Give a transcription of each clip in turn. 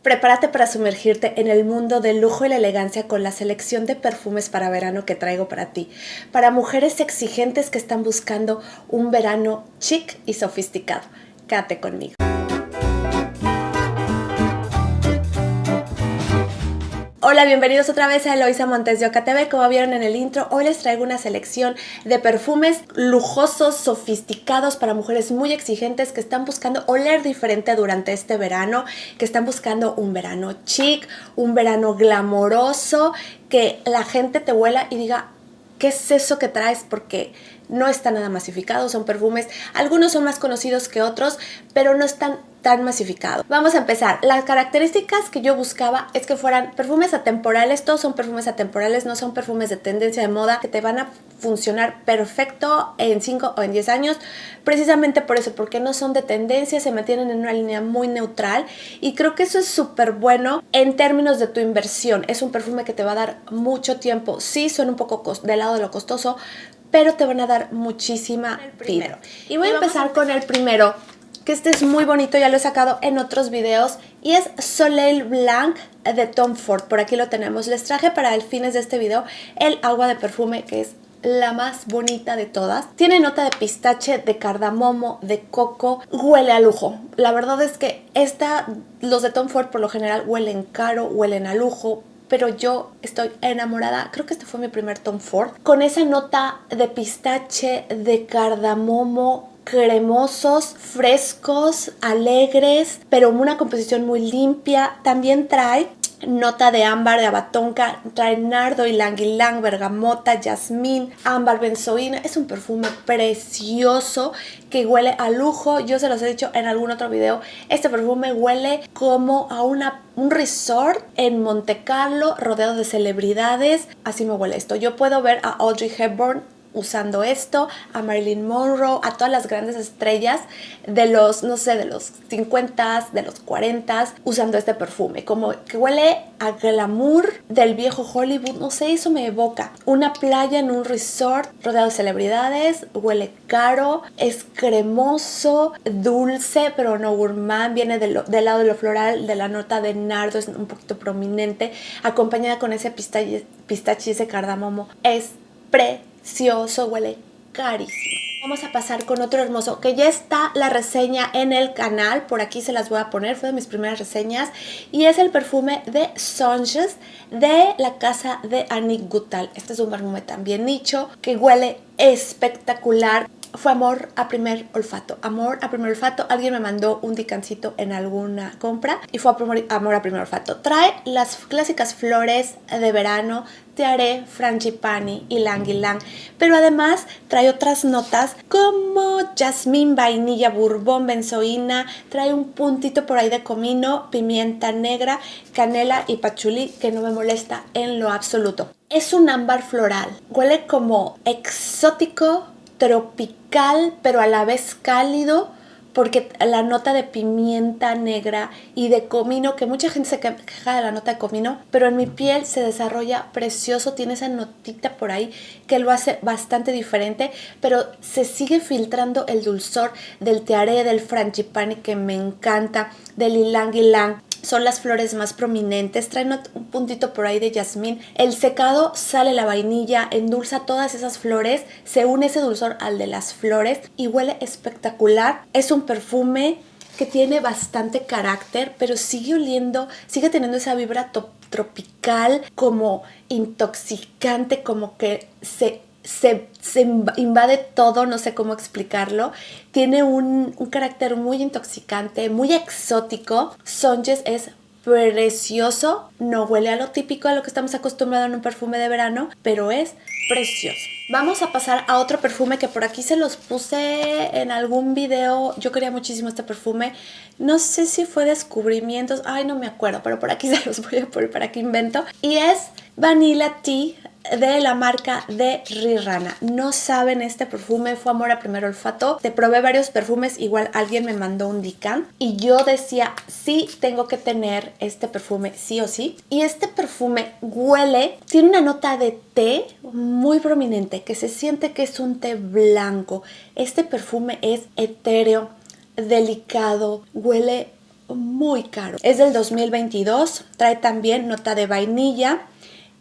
Prepárate para sumergirte en el mundo del lujo y la elegancia con la selección de perfumes para verano que traigo para ti. Para mujeres exigentes que están buscando un verano chic y sofisticado. Quédate conmigo. Hola, bienvenidos otra vez a Eloisa Montes de Oca TV. Como vieron en el intro, hoy les traigo una selección de perfumes lujosos, sofisticados para mujeres muy exigentes que están buscando oler diferente durante este verano, que están buscando un verano chic, un verano glamoroso, que la gente te huela y diga, ¿qué es eso que traes? Porque no está nada masificado, son perfumes, algunos son más conocidos que otros, pero no están tan masificados. Vamos a empezar. Las características que yo buscaba es que fueran perfumes atemporales. Todos son perfumes atemporales, no son perfumes de tendencia de moda que te van a funcionar perfecto en 5 o en 10 años, precisamente por eso, porque no son de tendencia, se mantienen en una línea muy neutral y creo que eso es súper bueno en términos de tu inversión. Es un perfume que te va a dar mucho tiempo. Sí, son un poco del lado de lo costoso, pero te van a dar muchísima vida. Y voy a empezar con el primero, que este es muy bonito, ya lo he sacado en otros videos, y es Soleil Blanc de Tom Ford. Por aquí lo tenemos. Les traje para el fines de este video el agua de perfume, que es la más bonita de todas. Tiene nota de pistache, de cardamomo, de coco, huele a lujo. La verdad es que los de Tom Ford por lo general huelen caro, huelen a lujo, pero yo estoy enamorada. Creo que este fue mi primer Tom Ford. Con esa nota de pistache, de cardamomo, cremosos, frescos, alegres, pero una composición muy limpia. También trae nota de ámbar, de abatonca, trae nardo, ylang ylang, bergamota, jazmín, ámbar, benzoína. Es un perfume precioso que huele a lujo. Yo se los he dicho en algún otro video. Este perfume huele como a un resort en Monte Carlo rodeado de celebridades. Así me huele esto. Yo puedo ver a Audrey Hepburn usando esto, a Marilyn Monroe, a todas las grandes estrellas de los, no sé, de los 50s, de los 40s, usando este perfume. Como que huele a glamour del viejo Hollywood, no sé, eso me evoca. Una playa en un resort rodeado de celebridades, huele caro, es cremoso, dulce, pero no gourmand, viene del lado de lo floral, de la nota de nardo, es un poquito prominente, acompañada con ese pistache y ese cardamomo. Es precioso, huele carísimo. Vamos a pasar con otro hermoso, que ya está la reseña en el canal, por aquí se las voy a poner, fue de mis primeras reseñas, y es el perfume de Songes de la casa de Annick Goutal. Este es un perfume también nicho, que huele espectacular. Fue amor a primer olfato, amor a primer olfato. Alguien me mandó un dicancito en alguna compra y fue amor a primer olfato. Trae las clásicas flores de verano, tiare, frangipani y ylang ylang, pero además trae otras notas como jazmín, vainilla, bourbon, benzoína, trae un puntito por ahí de comino, pimienta negra, canela y pachulí, que no me molesta en lo absoluto. Es un ámbar floral, huele como exótico, tropical, pero a la vez cálido, porque la nota de pimienta negra y de comino, que mucha gente se queja de la nota de comino, pero en mi piel se desarrolla precioso, tiene esa notita por ahí que lo hace bastante diferente, pero se sigue filtrando el dulzor del tiare, del frangipani, que me encanta, del ylang ylang. Son las flores más prominentes, traen un puntito por ahí de jazmín. El secado sale la vainilla, endulza todas esas flores, se une ese dulzor al de las flores y huele espectacular. Es un perfume que tiene bastante carácter, pero sigue oliendo, sigue teniendo esa vibra tropical, como intoxicante, como que se invade todo, no sé cómo explicarlo. Tiene un carácter muy intoxicante, muy exótico. Songes es precioso, no huele a lo típico, a lo que estamos acostumbrados en un perfume de verano, pero es precioso. Vamos a pasar a otro perfume que por aquí se los puse en algún video. Yo quería muchísimo este perfume. No sé si fue descubrimientos, ay, no me acuerdo, pero por aquí se los voy a poner para que invento. Y es Vanilla Tea de la marca de Rirana. No saben, este perfume fue amor a primer olfato. Te probé varios perfumes, igual alguien me mandó un Dican y yo decía, sí, tengo que tener este perfume sí o sí. Y este perfume huele, tiene una nota de té muy prominente, que se siente que es un té blanco. Este perfume es etéreo, delicado, huele muy caro. Es del 2022, trae también nota de vainilla,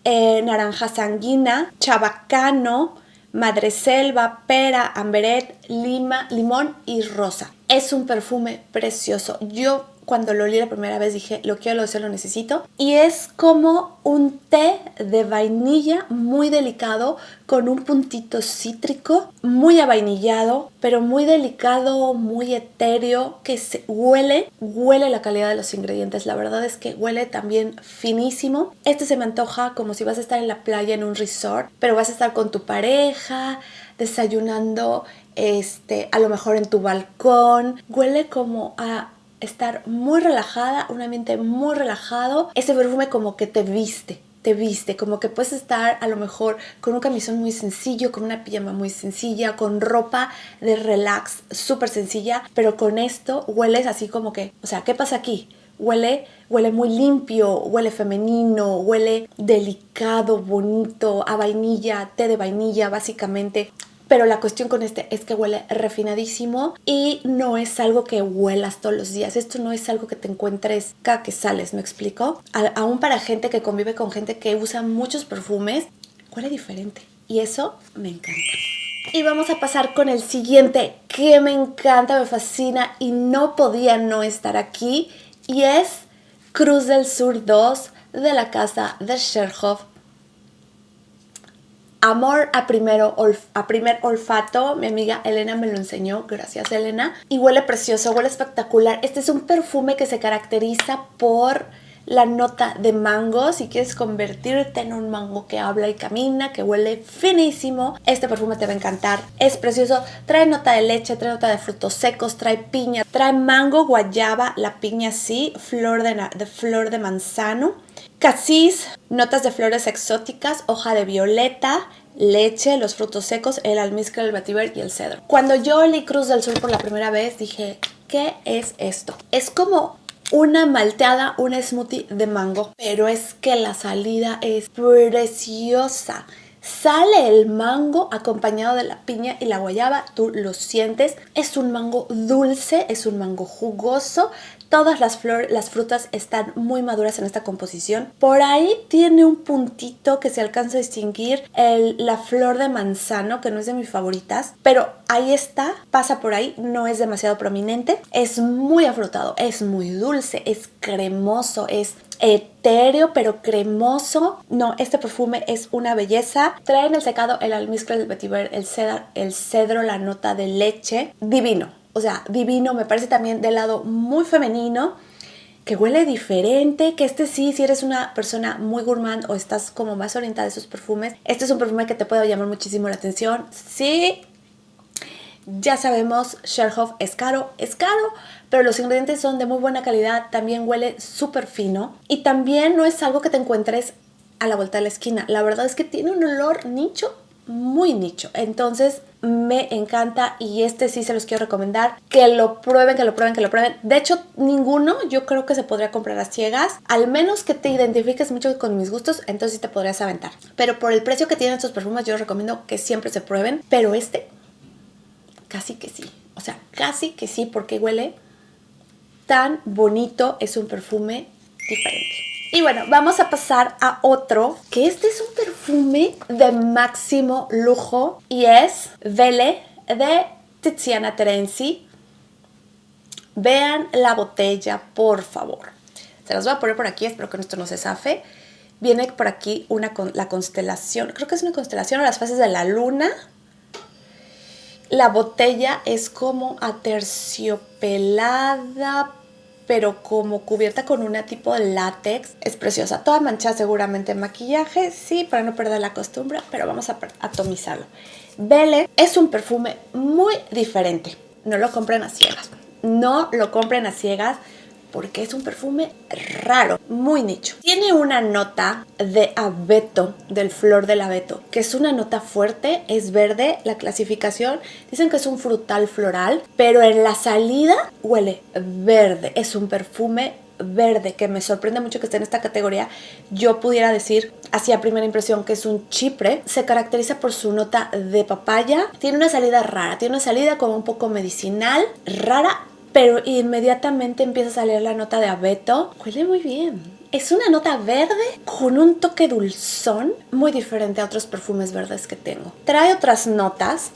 naranja sanguina, chabacano, madreselva, pera, amberet, lima, limón y rosa. Es un perfume precioso. Yo cuando lo olí la primera vez dije, lo quiero, lo deseo, lo necesito. Y es como un té de vainilla muy delicado, con un puntito cítrico, muy avainillado, pero muy delicado, muy etéreo, que huele la calidad de los ingredientes. La verdad es que huele también finísimo. Este se me antoja como si vas a estar en la playa en un resort, pero vas a estar con tu pareja, desayunando, a lo mejor en tu balcón. Huele como a estar muy relajada, un ambiente muy relajado. Ese perfume como que te viste, como que puedes estar a lo mejor con un camisón muy sencillo, con una pijama muy sencilla, con ropa de relax súper sencilla, pero con esto hueles así como que, o sea, ¿qué pasa aquí? Huele muy limpio, huele femenino, huele delicado, bonito, a vainilla, té de vainilla básicamente. Pero la cuestión con este es que huele refinadísimo y no es algo que huelas todos los días. Esto no es algo que te encuentres cada que sales, ¿me explico? Aún para gente que convive con gente que usa muchos perfumes, huele diferente. Y eso me encanta. Y vamos a pasar con el siguiente, que me encanta, me fascina y no podía no estar aquí. Y es Cruz del Sur 2 de la casa de Cherhoff. Amor a primer olfato. Mi amiga Elena me lo enseñó. Gracias, Elena. Y huele precioso, huele espectacular. Este es un perfume que se caracteriza por la nota de mango. Si quieres convertirte en un mango que habla y camina, que huele finísimo, este perfume te va a encantar. Es precioso. Trae nota de leche, trae nota de frutos secos, trae piña, trae mango, guayaba, la piña sí, flor de manzano, casis, notas de flores exóticas, hoja de violeta, leche, los frutos secos, el almizcle, el vetiver y el cedro. Cuando yo olí Cruz del Sur por la primera vez, dije, ¿qué es esto? Es como una malteada, un smoothie de mango, pero es que la salida es preciosa. Sale el mango acompañado de la piña y la guayaba, tú lo sientes. Es un mango dulce, es un mango jugoso. Todas las frutas están muy maduras en esta composición. Por ahí tiene un puntito que se alcanza a distinguir, la flor de manzano, que no es de mis favoritas, pero ahí está, pasa por ahí, no es demasiado prominente. Es muy afrutado, es muy dulce, es cremoso, es etéreo pero cremoso. No, este perfume es una belleza. Trae en el secado el almizcle, el vetiver, el cedro, la nota de leche. Divino, o sea, divino. Me parece también de lado muy femenino, que huele diferente, que si eres una persona muy gourmand o estás como más orientada a esos perfumes, este es un perfume que te puede llamar muchísimo la atención. Sí, ya sabemos, Cherhoff es caro, pero los ingredientes son de muy buena calidad. También huele súper fino y también no es algo que te encuentres a la vuelta de la esquina. La verdad es que tiene un olor nicho, muy nicho. Entonces me encanta y sí se los quiero recomendar. Que lo prueben. De hecho, ninguno yo creo que se podría comprar a ciegas. Al menos que te identifiques mucho con mis gustos, entonces sí te podrías aventar. Pero por el precio que tienen estos perfumes, yo recomiendo que siempre se prueben. Pero casi que sí. O sea, casi que sí, porque huele tan bonito. Es un perfume diferente. Y bueno, vamos a pasar a otro, que es un perfume de máximo lujo y es Vele de Tiziana Terenzi. Vean la botella, por favor. Se las voy a poner por aquí, espero que esto no se zafe. Viene por aquí la constelación, creo que es una constelación o las fases de la luna. La botella es como aterciopelada, pero como cubierta con un tipo de látex. Es preciosa, toda manchada seguramente en maquillaje, sí, para no perder la costumbre, pero vamos a atomizarlo. Vele es un perfume muy diferente. No lo compren a ciegas. Porque es un perfume raro, muy nicho. Tiene una nota de abeto, del flor del abeto, que es una nota fuerte, es verde. La clasificación dicen que es un frutal floral, pero en la salida huele verde. Es un perfume verde que me sorprende mucho que esté en esta categoría. Yo pudiera decir, así a primera impresión, que es un chipre. Se caracteriza por su nota de papaya. Tiene una salida rara, tiene una salida como un poco medicinal, rara, pero inmediatamente empieza a salir la nota de abeto. Huele muy bien. Es una nota verde con un toque dulzón muy diferente a otros perfumes verdes que tengo. Trae otras notas.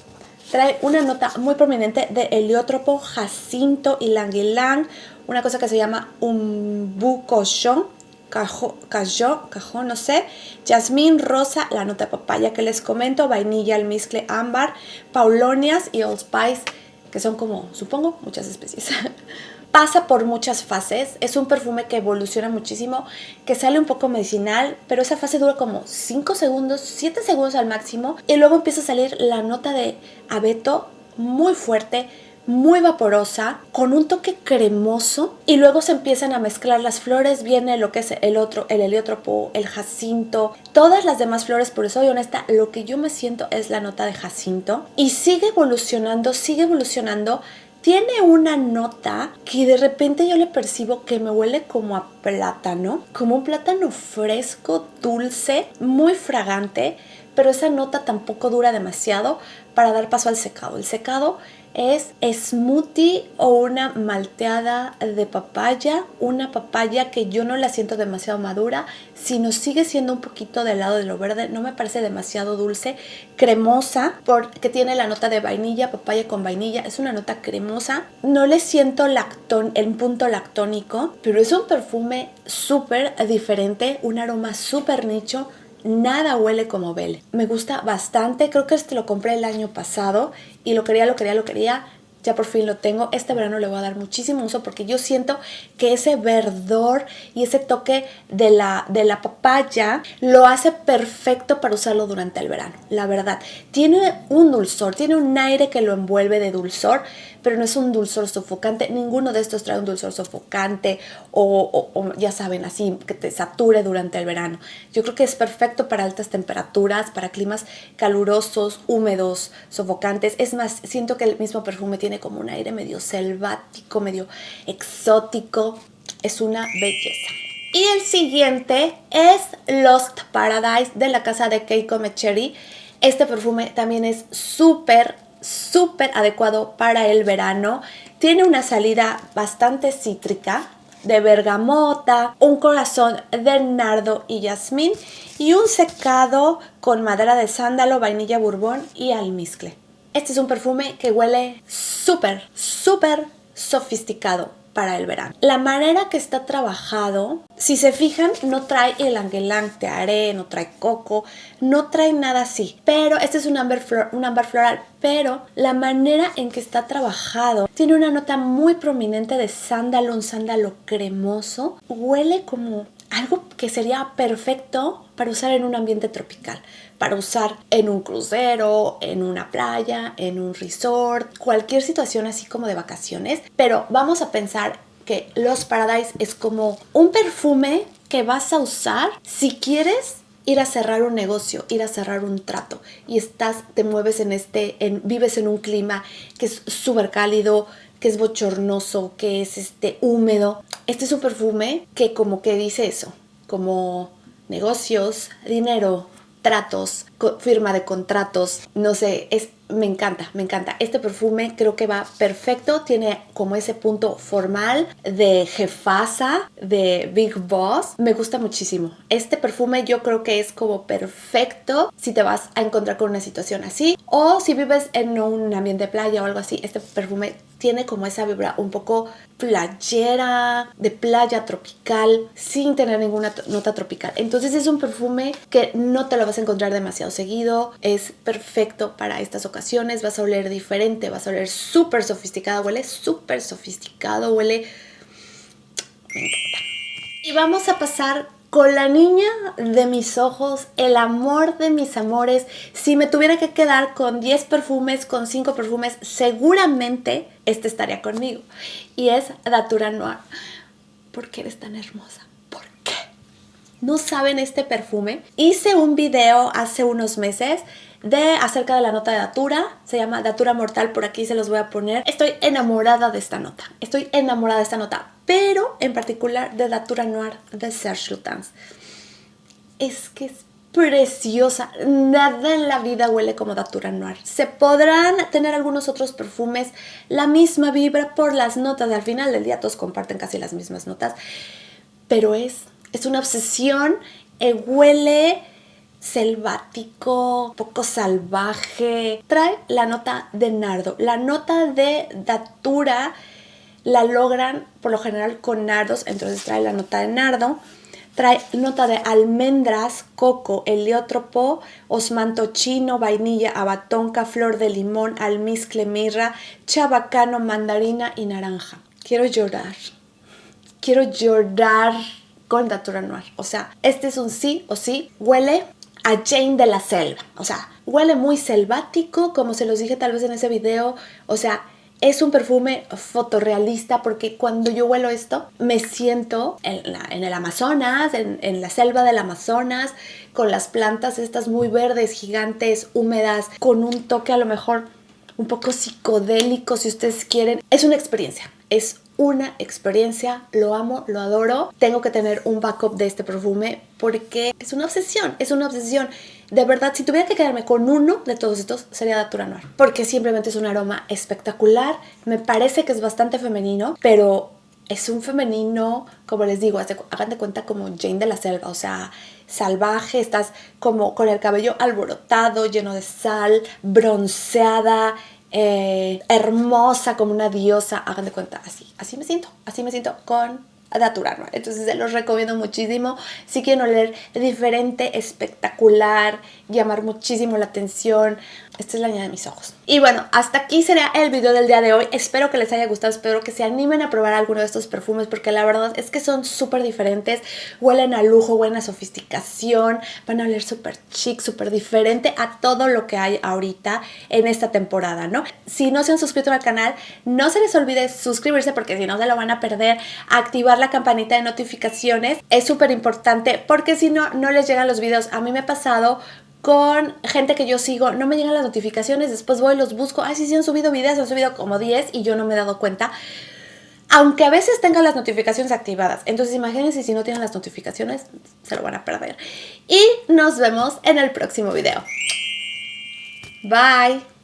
Trae una nota muy prominente de heliotropo, jacinto, ylang ylang, una cosa que se llama umbu cajón, no sé, jazmín, rosa, la nota de papaya que les comento, vainilla, almizcle, ámbar, paulonias y Old Spice, que son como, supongo, muchas especies. Pasa por muchas fases, es un perfume que evoluciona muchísimo, que sale un poco medicinal, pero esa fase dura como 5 segundos, 7 segundos al máximo, y luego empieza a salir la nota de abeto muy fuerte, muy vaporosa, con un toque cremoso, y luego se empiezan a mezclar las flores, viene lo que es el heliotropo, el jacinto, todas las demás flores. Por eso soy honesta, lo que yo me siento es la nota de jacinto, y sigue evolucionando, tiene una nota que de repente yo le percibo que me huele como a plátano, como un plátano fresco, dulce, muy fragante, pero esa nota tampoco dura demasiado para dar paso al secado. El secado es smoothie o una malteada de papaya, una papaya que yo no la siento demasiado madura, sino sigue siendo un poquito del lado de lo verde, no me parece demasiado dulce, cremosa, porque tiene la nota de vainilla, papaya con vainilla, es una nota cremosa, no le siento el punto lactónico, pero es un perfume súper diferente, un aroma súper nicho. Nada huele como Belle. Me gusta bastante. Creo que este lo compré el año pasado y lo quería. Ya por fin lo tengo. Este verano le voy a dar muchísimo uso porque yo siento que ese verdor y ese toque de la papaya lo hace perfecto para usarlo durante el verano. La verdad, tiene un dulzor, tiene un aire que lo envuelve de dulzor, pero no es un dulzor sofocante. Ninguno de estos trae un dulzor sofocante o ya saben, así que te sature durante el verano. Yo creo que es perfecto para altas temperaturas, para climas calurosos, húmedos, sofocantes. Es más, siento que el mismo perfume tiene como un aire medio selvático, medio exótico. Es una belleza. Y el siguiente es Lost Paradise de la casa de Keiko Mecherry. Este perfume también es súper adecuado para el verano. Tiene una salida bastante cítrica, de bergamota, un corazón de nardo y jazmín y un secado con madera de sándalo, vainilla, bourbon y almizcle. Este es un perfume que huele súper sofisticado para el verano. La manera que está trabajado, si se fijan, no trae ylang ylang, tearé, no trae coco, no trae nada así. Pero este es un ámbar floral, pero la manera en que está trabajado tiene una nota muy prominente de sándalo, un sándalo cremoso. Huele como algo que sería perfecto para usar en un ambiente tropical, para usar en un crucero, en una playa, en un resort, cualquier situación así como de vacaciones. Pero vamos a pensar que Lost Paradise es como un perfume que vas a usar si quieres ir a cerrar un negocio, ir a cerrar un trato y te mueves vives en un clima que es súper cálido, que es bochornoso, que es húmedo. Este es un perfume que como que dice eso, como negocios, dinero, tratos, firma de contratos, no sé, me encanta. Este perfume creo que va perfecto, tiene como ese punto formal de jefaza, de big boss. Me gusta muchísimo. Este perfume yo creo que es como perfecto si te vas a encontrar con una situación así o si vives en un ambiente de playa o algo así. Este perfume tiene como esa vibra un poco playera, de playa tropical, sin tener ninguna nota tropical. Entonces es un perfume que no te lo vas a encontrar demasiado seguido. Es perfecto para estas ocasiones. Vas a oler diferente, vas a oler súper sofisticado. Huele súper sofisticado, huele... Me encanta. Y vamos a pasar con la niña de mis ojos, el amor de mis amores. Si me tuviera que quedar con 10 perfumes, con 5 perfumes, seguramente este estaría conmigo. Y es Datura Noir. ¿Por qué eres tan hermosa? ¿Por qué? ¿No saben este perfume? Hice un video hace unos meses acerca de la nota de Datura. Se llama Datura Mortal, por aquí se los voy a poner. Estoy enamorada de esta nota. Pero en particular de Datura Noir de Serge Lutens. Es que es preciosa. Nada en la vida huele como Datura Noir. Se podrán tener algunos otros perfumes, la misma vibra por las notas. Al final del día todos comparten casi las mismas notas. Pero es una obsesión. Huele selvático, poco salvaje. Trae la nota de nardo. La nota de Datura la logran por lo general con nardos. Entonces trae la nota de nardo. Trae nota de almendras, coco, heliotropo, osmanto chino, vainilla, abatonca, flor de limón, almizcle, mirra, chabacano, mandarina y naranja. Quiero llorar. Quiero llorar con Datura Noir. O sea, este es un sí o sí. Huele a Jane de la selva. O sea, huele muy selvático, como se los dije tal vez en ese video. O sea, es un perfume fotorrealista porque cuando yo huelo esto me siento en el Amazonas, en la selva del Amazonas, con las plantas estas muy verdes, gigantes, húmedas, con un toque a lo mejor un poco psicodélico si ustedes quieren. Es una experiencia, lo amo, lo adoro. Tengo que tener un backup de este perfume porque es una obsesión. De verdad, si tuviera que quedarme con uno de todos estos, sería Datura Noir. Porque simplemente es un aroma espectacular. Me parece que es bastante femenino, pero es un femenino, como les digo, hagan de cuenta como Jane de la selva. O sea, salvaje, estás como con el cabello alborotado, lleno de sal, bronceada, hermosa como una diosa. Hagan de cuenta, así me siento con Datura Noir. Entonces se los recomiendo muchísimo si quieren oler diferente, espectacular, llamar muchísimo la atención. Esta es la niña de mis ojos. Y bueno, hasta aquí sería el video del día de hoy. Espero que les haya gustado, espero que se animen a probar alguno de estos perfumes porque la verdad es que son súper diferentes. Huelen a lujo, huelen a sofisticación, van a oler súper chic, súper diferente a todo lo que hay ahorita en esta temporada, ¿no? Si no se han suscrito al canal, no se les olvide suscribirse porque si no se lo van a perder. Activar la campanita de notificaciones es súper importante porque si no, no les llegan los videos. A mí me ha pasado con gente que yo sigo, no me llegan las notificaciones, después voy y los busco, sí han subido videos, han subido como 10 y yo no me he dado cuenta, aunque a veces tengan las notificaciones activadas. Entonces imagínense si no tienen las notificaciones, se lo van a perder. Y nos vemos en el próximo video. Bye.